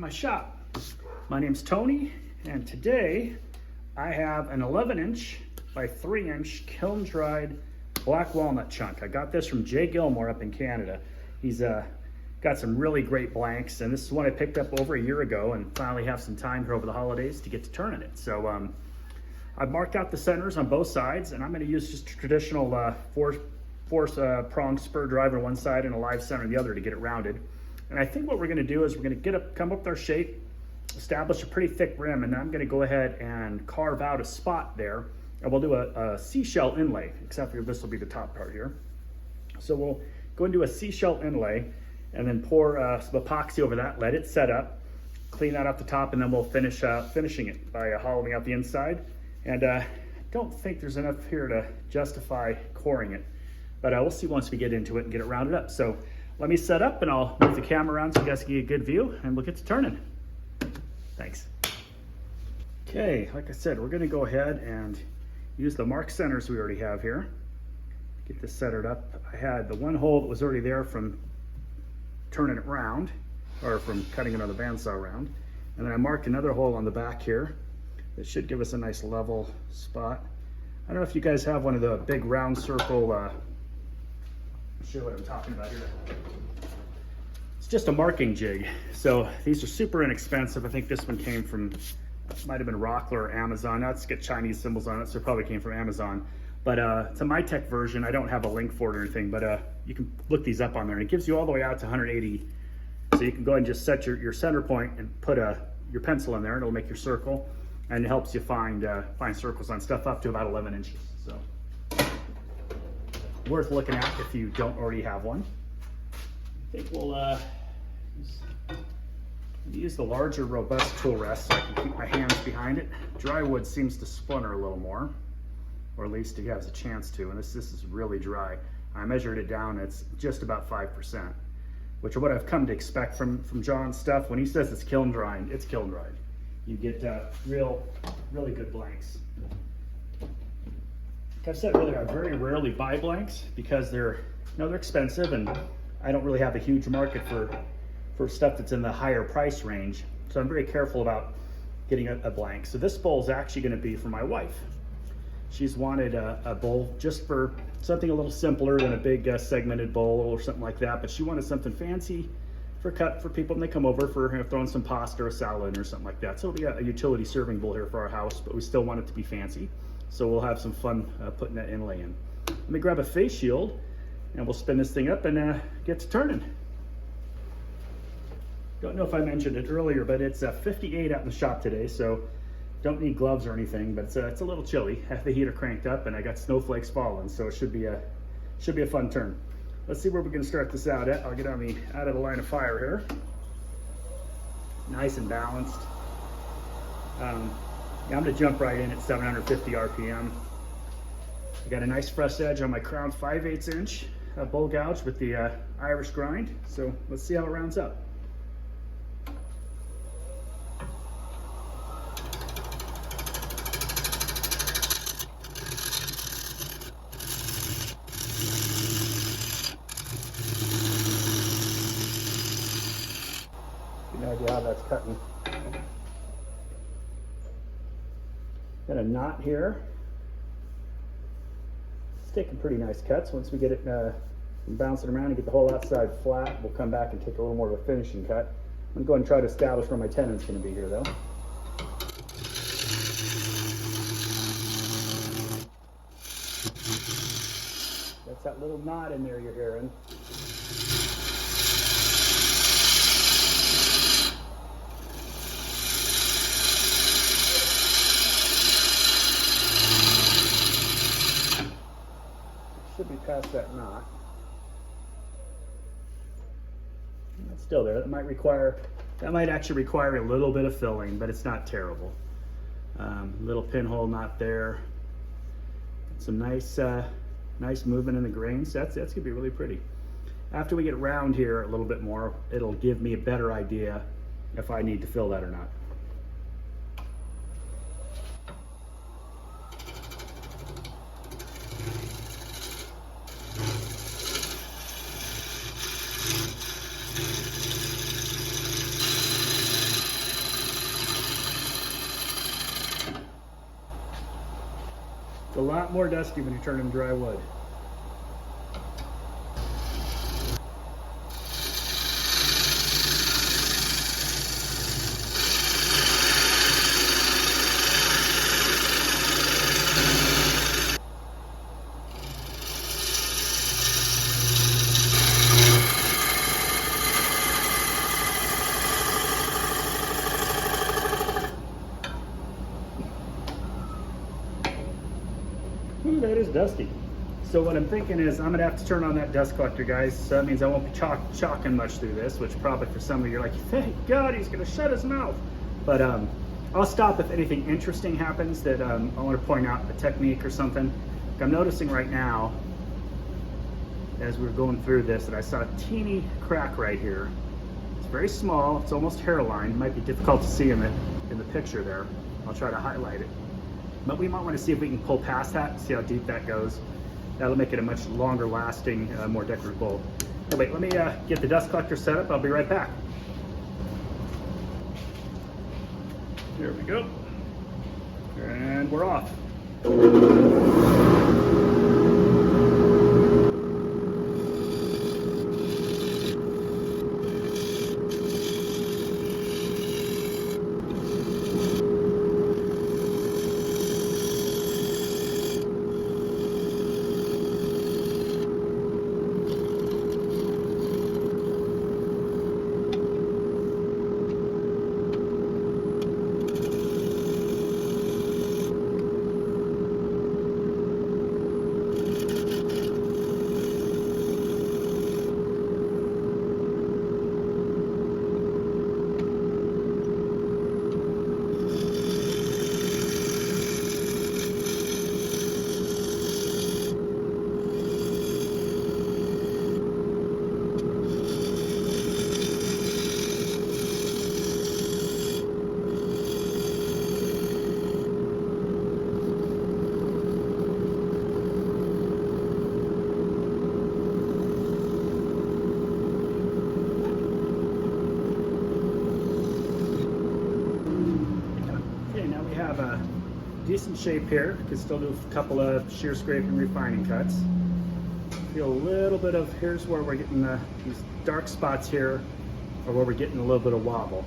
my shop. My name's Tony, and today I have an 11-inch by 3-inch kiln-dried black walnut chunk. I got this from Jay Gilmore up in Canada. He's got some really great blanks, and this is one I picked up over a year ago and finally have some time here over the holidays to get to turning it. So I've marked out the centers on both sides, and I'm going to use just a traditional four-pronged spur drive on one side and a live center on the other to get it rounded. And I think what we're going to do is we're going to come up with our shape, establish a pretty thick rim, and then I'm going to go ahead and carve out a spot there, and we'll do a seashell inlay, except for this will be the top part here. So we'll go and do a seashell inlay and then pour some epoxy over that, let it set up, clean that off the top, and then we'll finishing it by hollowing out the inside. And I don't think there's enough here to justify coring it, but we'll see once we get into it and get it rounded up. So let me set up and I'll move the camera around so you guys can get a good view, and we'll get to turning. Thanks. Okay, like I said, we're gonna go ahead and use the mark centers we already have here. Get this centered up. I had the one hole that was already there from turning it round, or from cutting another bandsaw round. And then I marked another hole on the back here that should give us a nice level spot. I don't know if you guys have one of the big round circle, I'll show you what I'm talking about here. It's just a marking jig. So these are super inexpensive. I think this one came from, might have been Rockler or Amazon. Now it's got Chinese symbols on it, so it probably came from Amazon. But it's a MyTech version. I don't have a link for it or anything, but you can look these up on there. And it gives you all the way out to 180. So you can go ahead and just set your center point and put your pencil in there, and it'll make your circle. And it helps you find circles on stuff up to about 11 inches. So worth looking at if you don't already have one. I think we'll use the larger, robust tool rest so I can keep my hands behind it. Dry wood seems to splinter a little more, or at least it has a chance to, and this is really dry. I measured it down, it's just about 5%, which is what I've come to expect from John's stuff. When he says it's kiln dried, it's kiln dried. You get really good blanks. Like I've said earlier, I very rarely buy blanks because they're expensive, and I don't really have a huge market for stuff that's in the higher price range. So I'm very careful about getting a blank. So this bowl is actually going to be for my wife. She's wanted a bowl just for something a little simpler than a big segmented bowl or something like that, but she wanted something fancy for people when they come over for throwing some pasta or salad or something like that. So it'll be a utility serving bowl here for our house, but we still want it to be fancy. So we'll have some fun putting that inlay in. Let me grab a face shield and we'll spin this thing up and get to turning. Don't know if I mentioned it earlier, but it's 58 out in the shop today, so don't need gloves or anything, but it's a little chilly. I have the heater cranked up and I got snowflakes falling, so it should be a fun turn. Let's see where we're going to start this out at. I'll get out of the line of fire here. Nice and balanced. Yeah, I'm going to jump right in at 750 RPM. I got a nice fresh edge on my crown 5/8 inch bowl gouge with the Irish grind. So let's see how it rounds up. No idea how that's cutting. Got a knot here. It's taking pretty nice cuts. Once we get it bouncing around and get the whole outside flat, we'll come back and take a little more of a finishing cut. I'm going to go ahead and try to establish where my tenon's going to be here though. That's that little knot in there you're hearing. Should be past that knot. It's still there. That might actually require a little bit of filling, but it's not terrible. Little pinhole knot there. Some nice movement in the grains. That's gonna be really pretty. After we get round here a little bit more, it'll give me a better idea if I need to fill that or not. a lot more dusty when you turn in dry wood. Ooh, that is dusty. So what I'm thinking is I'm gonna have to turn on that dust collector, guys. So that means I won't be chalking much through this, which probably for some of you are like, thank God he's gonna shut his mouth. But I'll stop if anything interesting happens that I want to point out a technique or something. I'm noticing right now, as we're going through this, that I saw a teeny crack right here. It's very small, it's almost hairline. It might be difficult to see in the picture there. I'll try to highlight it. But we might want to see if we can pull past that, see how deep that goes. That'll make it a much longer lasting, more decorative bulb. Oh, wait, let me get the dust collector set up. I'll be right back. There we go. And we're off. Decent shape here. Can still do a couple of shear scrape and refining cuts. Feel a little bit of, here's where we're getting these dark spots here, or where we're getting a little bit of wobble.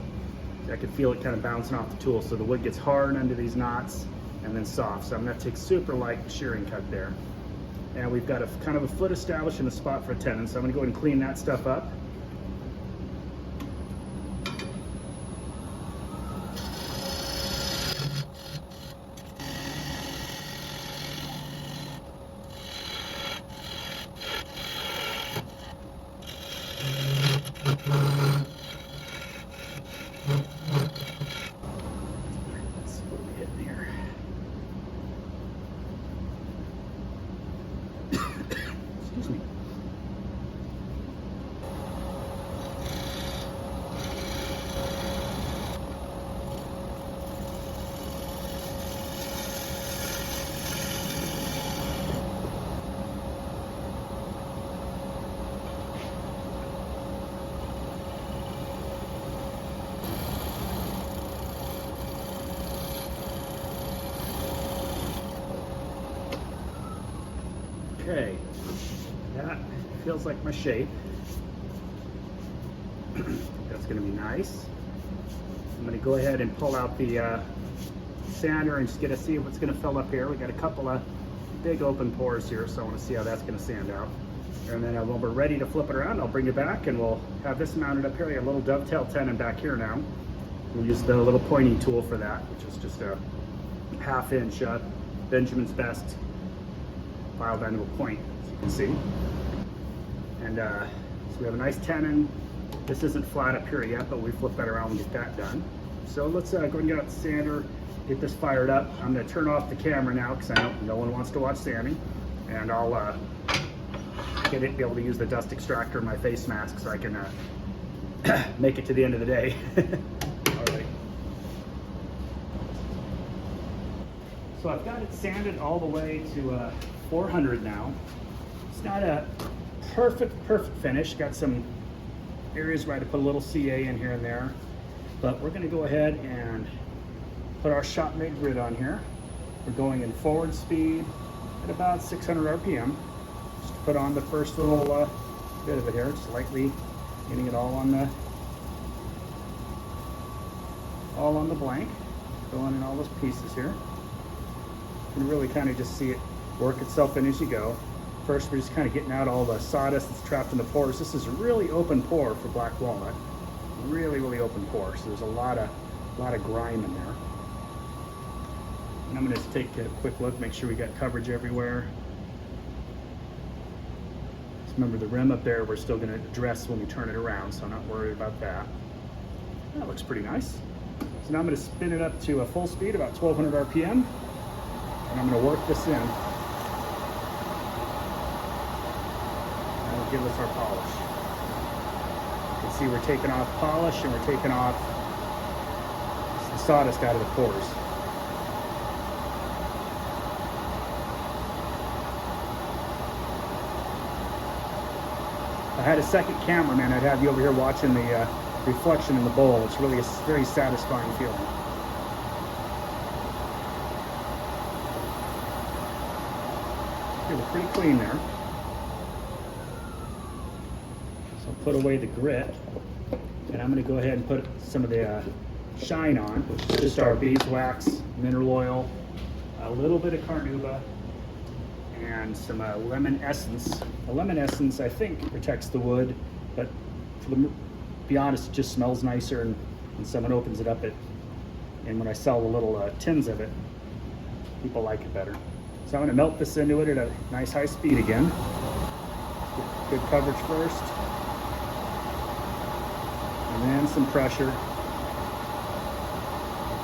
I can feel it kind of bouncing off the tool, so the wood gets hard under these knots and then soft. So I'm going to take super light shearing cut there. And we've got a kind of a foot established in a spot for a tenon, so I'm going to go ahead and clean that stuff up. Excuse me. Okay, that feels like my shape. That's going to be nice. I'm going to go ahead and pull out the sander and just get to see what's going to fill up here. We got a couple of big open pores here, so I want to see how that's going to sand out. And then when we're ready to flip it around, I'll bring it back and we'll have this mounted up here. I got a little dovetail tenon back here now. We'll use the little pointing tool for that, which is just a 1/2 inch Benjamin's Best filed into a point, as you can see. And so we have a nice tenon. This isn't flat up here yet, but we flip that around and get that done. So let's go ahead and get out the sander, get this fired up. I'm going to turn off the camera now because I know no one wants to watch sanding. And I'll be able to use the dust extractor in my face mask so I can make it to the end of the day. All right. So I've got it sanded all the way to 400 now. It's not a perfect finish. Got some areas where I had to put a little CA in here and there, but we're going to go ahead and put our shop made grid on here. We're going in forward speed, at about 600 RPM. Just put on the first little bit of it here, just lightly getting it all on the blank, filling in all those pieces here. You can really kind of just see it work itself in as you go. First, we're just kind of getting out all the sawdust that's trapped in the pores. This is a really open pore for black walnut. Really, really open pore. So there's a lot of grime in there. And I'm going to take a quick look, make sure we got coverage everywhere. Just remember the rim up there we're still going to address when we turn it around, so I'm not worried about that. That looks pretty nice. So now I'm going to spin it up to a full speed, about 1200 RPM, and I'm going to work this in. That'll give us our polish. You can see we're taking off polish and we're taking off the sawdust out of the pores. If I had a second cameraman, I'd have you over here watching the reflection in the bowl. It's really a very satisfying feeling. Okay, we're pretty clean there. So I'll put away the grit, and I'm going to go ahead and put some of the shine on, which is just our beeswax, mineral oil, a little bit of carnauba, and some lemon essence. The lemon essence, I think, protects the wood, but to be honest, it just smells nicer, and when someone opens it up, and when I sell the little tins of it, people like it better. So I'm going to melt this into it at a nice high speed again. Good coverage first, and then some pressure.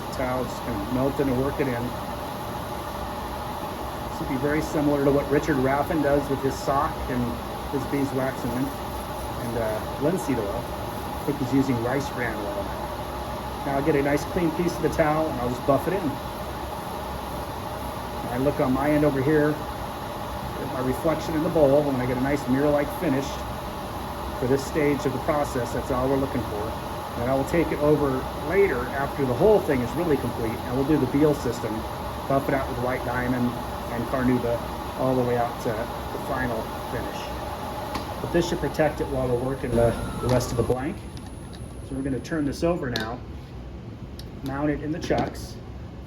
The towel just going to melt it and work it in. This would be very similar to what Richard Raffin does with his sock and his beeswax and linseed oil. I think he's using rice bran oil. Now I'll get a nice clean piece of the towel and I'll just buff it in. I look on my end over here at my reflection in the bowl, and I get a nice mirror-like finish for this stage of the process. That's all we're looking for. And I will take it over later after the whole thing is really complete, and we'll do the Beal system, buff it out with white diamond and carnauba all the way out to the final finish. But this should protect it while we're working the rest of the blank. So we're going to turn this over now, mount it in the chucks,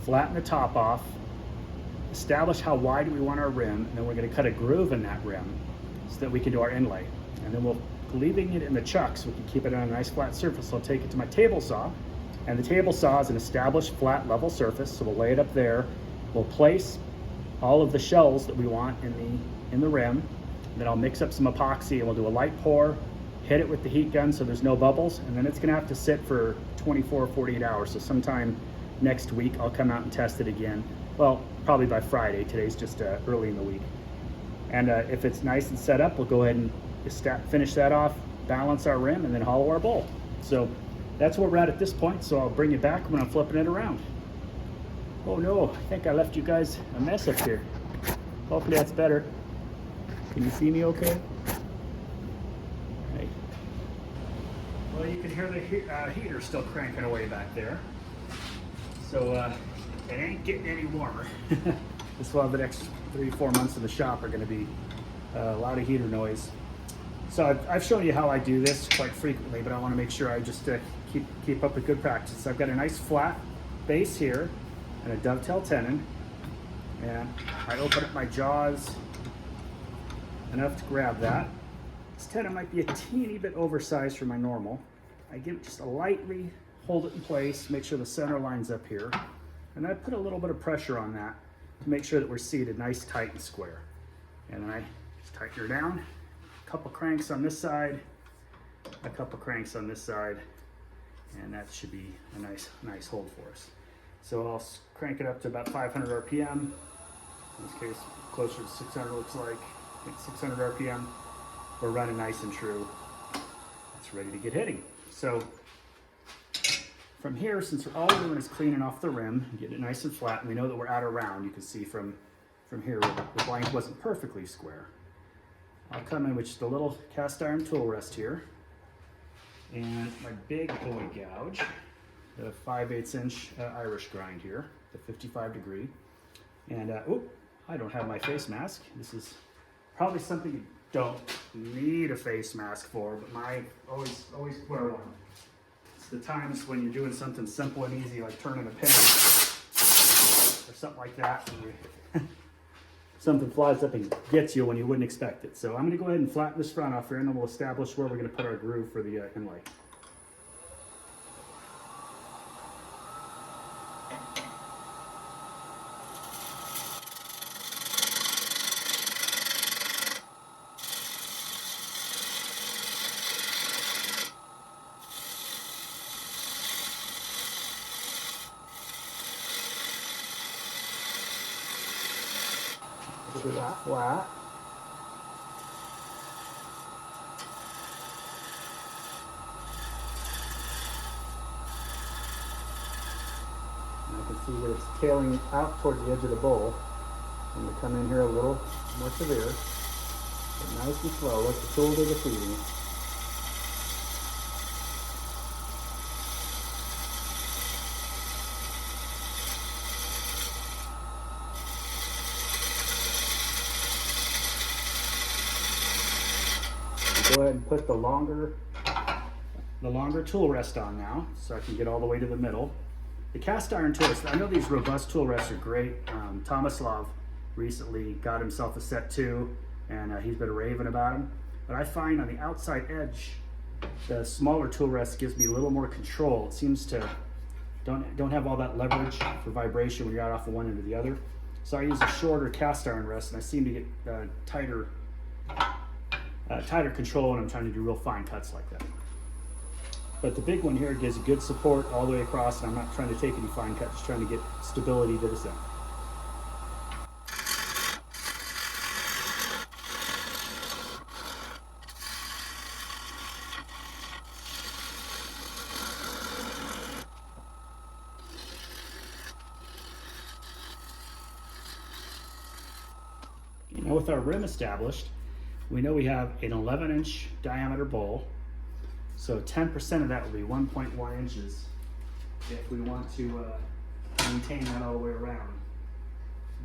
flatten the top off, establish how wide we want our rim, and then we're going to cut a groove in that rim so that we can do our inlay. And then we'll, leaving it in the chucks, we can keep it on a nice flat surface. So I'll take it to my table saw, and the table saw is an established flat level surface, so we'll lay it up there. We'll place all of the shells that we want in the rim. Then I'll mix up some epoxy and we'll do a light pour, hit it with the heat gun so there's no bubbles, and then it's gonna have to sit for 24 or 48 hours. So sometime next week I'll come out and test it again. Well, probably by Friday. Today's just early in the week. And if it's nice and set up, we'll go ahead and finish that off, balance our rim, and then hollow our bowl. So that's where we're at this point. So I'll bring you back when I'm flipping it around. Oh no, I think I left you guys a mess up here. Hopefully that's better. Can you see me okay? Right. Well, you can hear the heater still cranking away back there. So it ain't getting any warmer. This will have the next 3-4 months in the shop are going to be a lot of heater noise. So I've shown you how I do this quite frequently, but I want to make sure I just keep up with good practice. So I've got a nice flat base here and a dovetail tenon, and I open up my jaws enough to grab that. This tenon might be a teeny bit oversized for my normal. I give it just a lightly hold it in place, make sure the center lines up here, and I put a little bit of pressure on that to make sure that we're seated nice, tight, and square. And then I just tighten her down. A couple cranks on this side, a couple cranks on this side, and that should be a nice hold for us. So I'll crank it up to about 500 RPM. In this case, closer to 600 looks like. I think 600 RPM. We're running nice and true. It's ready to get hitting. So from here, since all we're doing is cleaning off the rim and getting it nice and flat, and we know that we're at a round, you can see from here the blank wasn't perfectly square. I'll come in with just a little cast iron tool rest here, and my big boy gouge, the 5/8 inch Irish grind here, the 55 degree, and I don't have my face mask. This is probably something you don't need a face mask for, but always wear one. It's the times when you're doing something simple and easy, like turning a pin or something like that, and something flies up and gets you when you wouldn't expect it. So I'm gonna go ahead and flatten this front off here, and then we'll establish where we're gonna put our groove for the inlay. Flat. And I can see where it's tailing out towards the edge of the bowl. I'm going to come in here a little more severe, but nice and slow. Let the tool do the feeding. Go ahead and put the longer tool rest on now, so I can get all the way to the middle. The cast iron tools, I know these robust tool rests are great. Tomislav recently got himself a set too, and he's been raving about them. But I find on the outside edge, the smaller tool rest gives me a little more control. It seems to don't have all that leverage for vibration when you're out off of one end to the other. So I use a shorter cast iron rest, and I seem to get tighter control when I'm trying to do real fine cuts like that. But the big one here gives good support all the way across, and I'm not trying to take any fine cuts, just trying to get stability to this end. Now with our rim established, we know we have an 11-inch diameter bowl, so 10% of that will be 1.1 inches if we want to maintain that all the way around.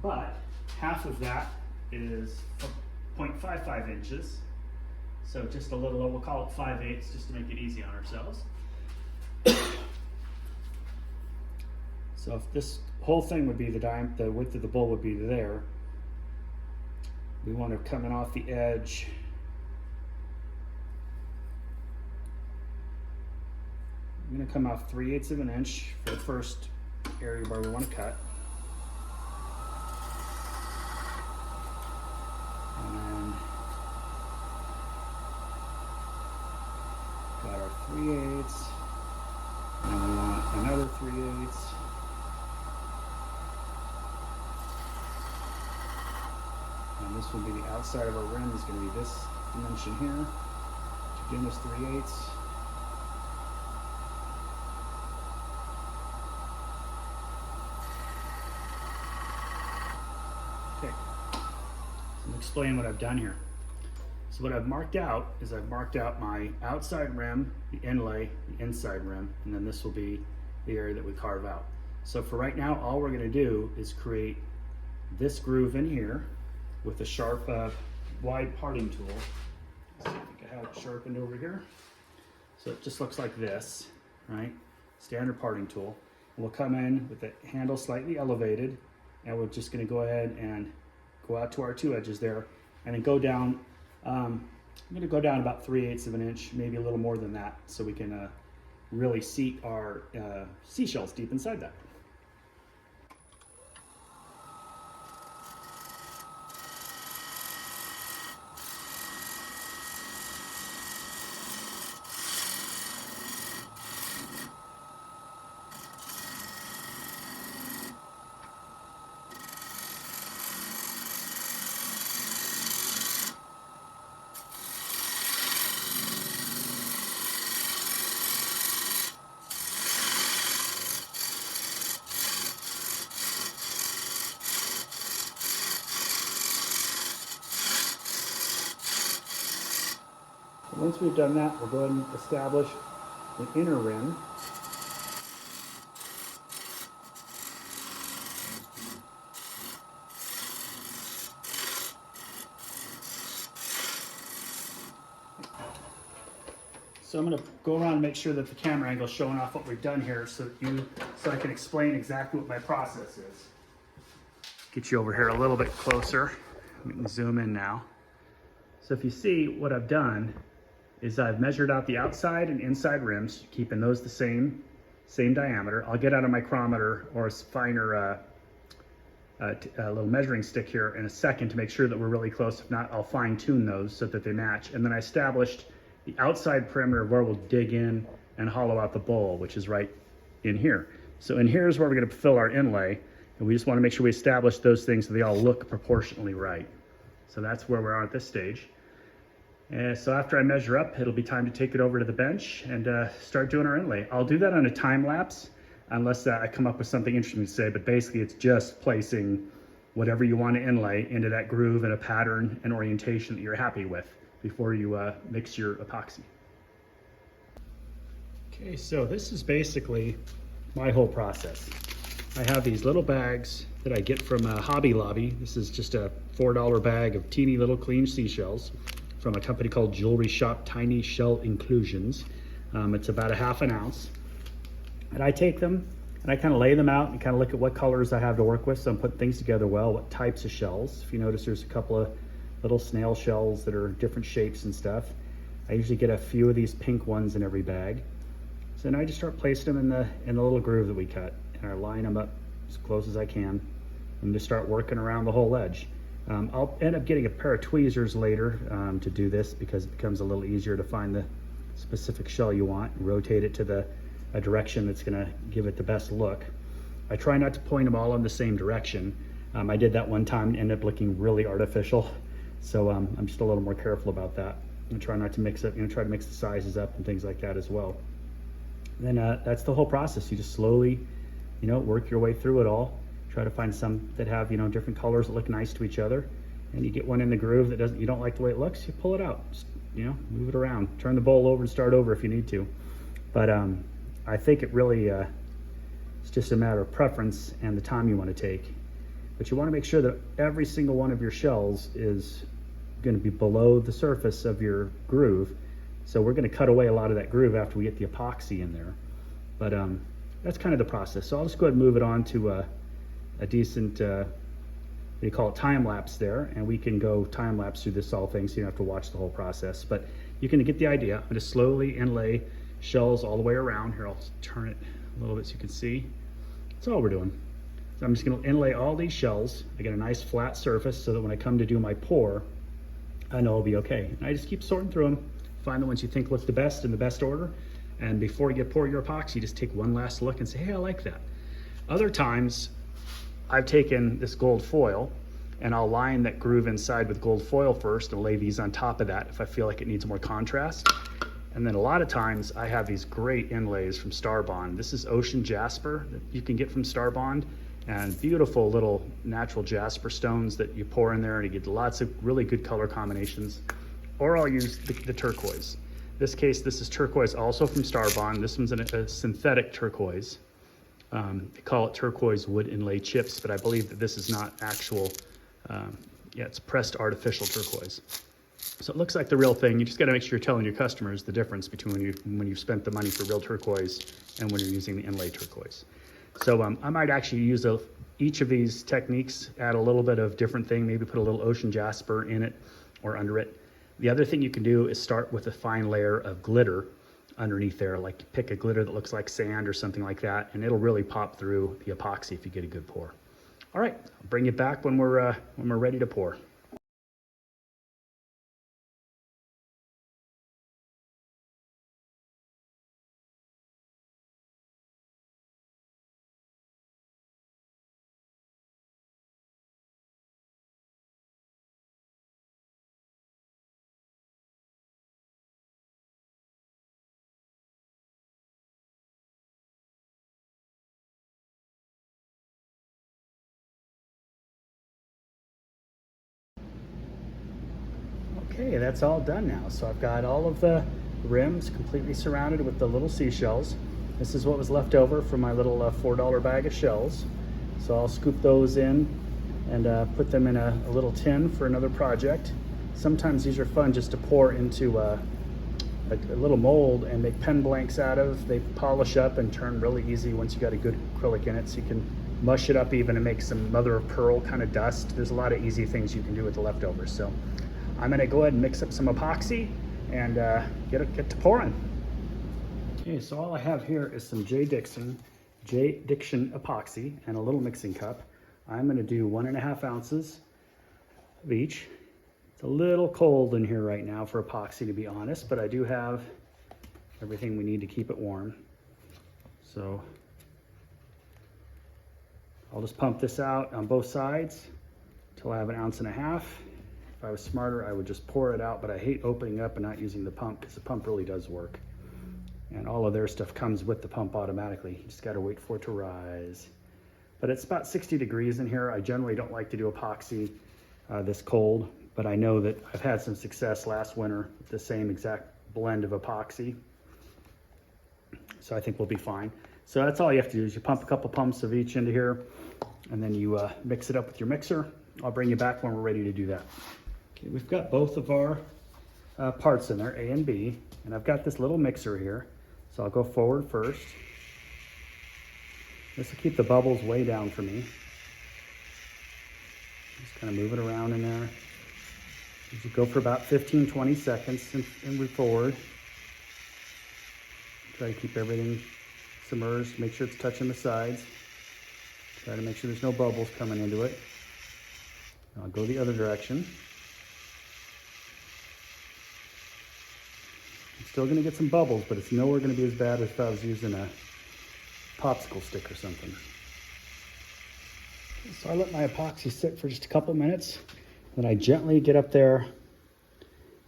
But half of that is 0.55 inches, so just a little, we'll call it 5/8 just to make it easy on ourselves. So if this whole thing would be the width of the bowl would be there, we want to come in off the edge. I'm going to come off 3/8 of an inch for the first area where we want to cut. And got our 3/8. And we want another 3/8. And this will be the outside of our rim is going to be this dimension here. Again, this 3/8. Okay, so I'm explain what I've done here. So what I've marked out is I've marked out my outside rim, the inlay, the inside rim, and then this will be the area that we carve out. So for right now, all we're going to do is create this groove in here with a sharp, wide parting tool. So I think I have it sharpened over here. So it just looks like this, right? Standard parting tool. We'll come in with the handle slightly elevated, and we're just going to go ahead and go out to our two edges there, and then go down. I'm going to go down about 3/8 of an inch, maybe a little more than that, so we can really seat our seashells deep inside that. Once we've done that, we'll go ahead and establish the inner rim. So I'm going to go around and make sure that the camera angle is showing off what we've done here so I can explain exactly what my process is. Get you over here a little bit closer. We can zoom in now. So if you see, what I've done is I've measured out the outside and inside rims, keeping those the same diameter. I'll get out a micrometer or a finer a little measuring stick here in a second to make sure that we're really close. If not, I'll fine tune those so that they match. And then I established the outside perimeter where we'll dig in and hollow out the bowl, which is right in here. So in here is where we're going to fill our inlay, and we just want to make sure we establish those things so they all look proportionally right. So that's where we are at this stage. And so after I measure up, it'll be time to take it over to the bench and start doing our inlay. I'll do that on a time lapse unless I come up with something interesting to say, but basically it's just placing whatever you want to inlay into that groove and a pattern and orientation that you're happy with before you mix your epoxy. Okay, so this is basically my whole process. I have these little bags that I get from Hobby Lobby. This is just a $4 bag of teeny little clean seashells from a company called Jewelry Shop Tiny Shell Inclusions. It's about a ½ ounce. And I take them and I kind of lay them out and kind of look at what colors I have to work with. So I'm putting things together well, what types of shells. If you notice, there's a couple of little snail shells that are different shapes and stuff. I usually get a few of these pink ones in every bag. So now I just start placing them in the little groove that we cut, and I line them up as close as I can and just start working around the whole edge. I'll end up getting a pair of tweezers later to do this because it becomes a little easier to find the specific shell you want and rotate it to a direction that's going to give it the best look. I try not to point them all in the same direction. I did that one time and ended up looking really artificial. So I'm just a little more careful about that. And try not to mix it, try to mix the sizes up and things like that as well. And then that's the whole process. You just slowly, work your way through it all. Try to find some that have, different colors that look nice to each other. And you get one in the groove that you don't like the way it looks, you pull it out. Just, move it around. Turn the bowl over and start over if you need to. But I think it really, it's just a matter of preference and the time you want to take. But you want to make sure that every single one of your shells is going to be below the surface of your groove. So we're going to cut away a lot of that groove after we get the epoxy in there. But that's kind of the process. So I'll just go ahead and move it on to a decent, they call it time lapse there, and we can go time lapse through this whole thing so you don't have to watch the whole process. But you can get the idea. I'm going to slowly inlay shells all the way around. Here, I'll turn it a little bit so you can see. That's all we're doing. So I'm just going to inlay all these shells. I get a nice flat surface so that when I come to do my pour, I know it'll be okay. And I just keep sorting through them, find the ones you think look the best in the best order. And before you pour your epoxy, just take one last look and say, hey, I like that. Other times, I've taken this gold foil and I'll line that groove inside with gold foil first and lay these on top of that if I feel like it needs more contrast. And then a lot of times I have these great inlays from Starbond. This is ocean jasper that you can get from Starbond, and beautiful little natural jasper stones that you pour in there and you get lots of really good color combinations. Or I'll use the turquoise. In this case, this is turquoise also from Starbond. This one's a synthetic turquoise. They call it turquoise wood inlay chips, but I believe that this is not actual, it's pressed artificial turquoise. So it looks like the real thing. You just got to make sure you're telling your customers the difference between when you've spent the money for real turquoise and when you're using the inlay turquoise. So I might actually use each of these techniques, add a little bit of different thing, maybe put a little ocean jasper in it or under it. The other thing you can do is start with a fine layer of glitter underneath there, like pick a glitter that looks like sand or something like that, and it'll really pop through the epoxy if you get a good pour. All right, I'll bring it back when we're ready to pour. Okay, that's all done now. So I've got all of the rims completely surrounded with the little seashells. This is what was left over from my little $4 bag of shells. So I'll scoop those in and put them in a little tin for another project. Sometimes these are fun just to pour into a little mold and make pen blanks out of. They polish up and turn really easy once you got a good acrylic in it, so you can mush it up even and make some mother of pearl kind of dust. There's a lot of easy things you can do with the leftovers. So I'm gonna go ahead and mix up some epoxy and get to pouring. Okay, so all I have here is some J. Dixon epoxy and a little mixing cup. I'm gonna do 1.5 ounces of each. It's a little cold in here right now for epoxy, to be honest, but I do have everything we need to keep it warm. So I'll just pump this out on both sides until I have 1.5 ounces. If I was smarter, I would just pour it out, but I hate opening up and not using the pump because the pump really does work. And all of their stuff comes with the pump automatically. You just gotta wait for it to rise. But it's about 60 degrees in here. I generally don't like to do epoxy this cold, but I know that I've had some success last winter with the same exact blend of epoxy. So I think we'll be fine. So that's all you have to do is you pump a couple pumps of each into here, and then you mix it up with your mixer. I'll bring you back when we're ready to do that. Okay, we've got both of our parts in there, A and B, and I've got this little mixer here. So I'll go forward first. This will keep the bubbles way down for me. Just kind of move it around in there. You go for about 15-20 seconds and move forward. Try to keep everything submerged. Make sure it's touching the sides. Try to make sure there's no bubbles coming into it. I'll go the other direction. I'm still going to get some bubbles, but it's nowhere going to be as bad as if I was using a popsicle stick or something. So I let my epoxy sit for just a couple minutes. Then I gently get up there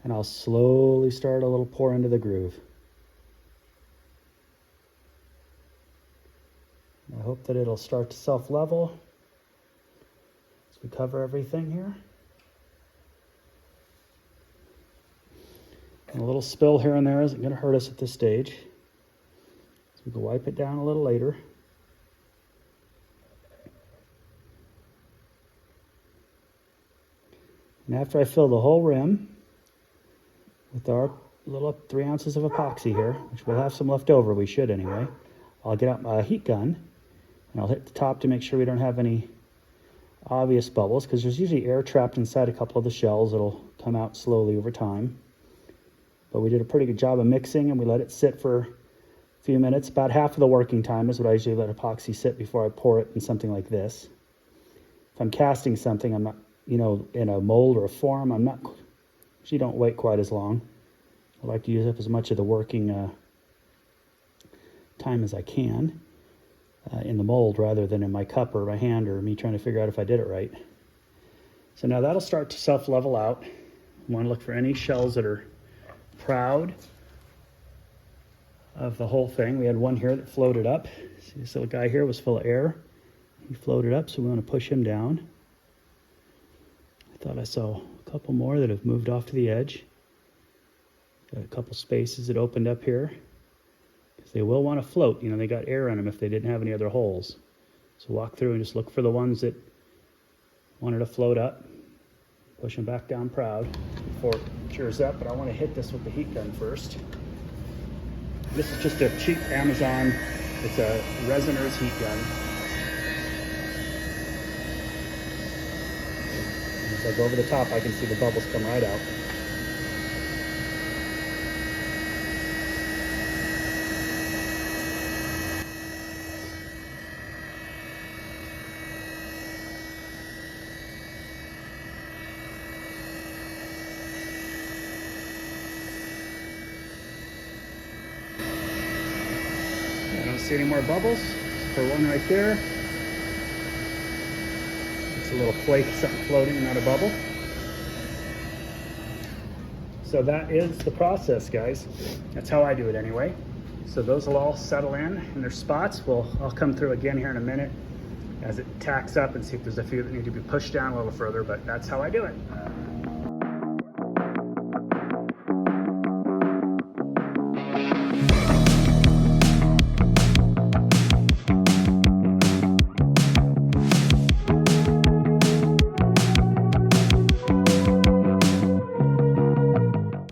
and I'll slowly start a little pour into the groove. I hope that it'll start to self-level as we cover everything here. And a little spill here and there isn't going to hurt us at this stage. So we can wipe it down a little later. And after I fill the whole rim with our little 3 ounces of epoxy here, which we'll have some left over, we should anyway, I'll get out my heat gun and I'll hit the top to make sure we don't have any obvious bubbles, because there's usually air trapped inside a couple of the shells. It'll come out slowly over time. But we did a pretty good job of mixing, and we let it sit for a few minutes. About half of the working time is what I usually let epoxy sit before I pour it in something like this. If I'm casting something, I'm not, in a mold or a form, usually don't wait quite as long. I like to use up as much of the working time as I can in the mold rather than in my cup or my hand or me trying to figure out if I did it right. So now that'll start to self-level out. You want to look for any shells that are proud of the whole thing. We had one here that floated up. See, this little guy here was full of air. He floated up, so we want to push him down. I thought I saw a couple more that have moved off to the edge. Got a couple spaces that opened up here, because they will want to float. They got air in them if they didn't have any other holes. So walk through and just look for the ones that wanted to float up. Push them back down proud before it cures up, but I want to hit this with the heat gun first. This is just a cheap Amazon, it's a Resiner's heat gun. And as I go over the top, I can see the bubbles come right out. I don't see any more bubbles. For one right there. It's a little flake, something floating, not a bubble. So that is the process, guys. That's how I do it anyway. So those will all settle in their spots. I'll come through again here in a minute as it tacks up and see if there's a few that need to be pushed down a little further, but that's how I do it.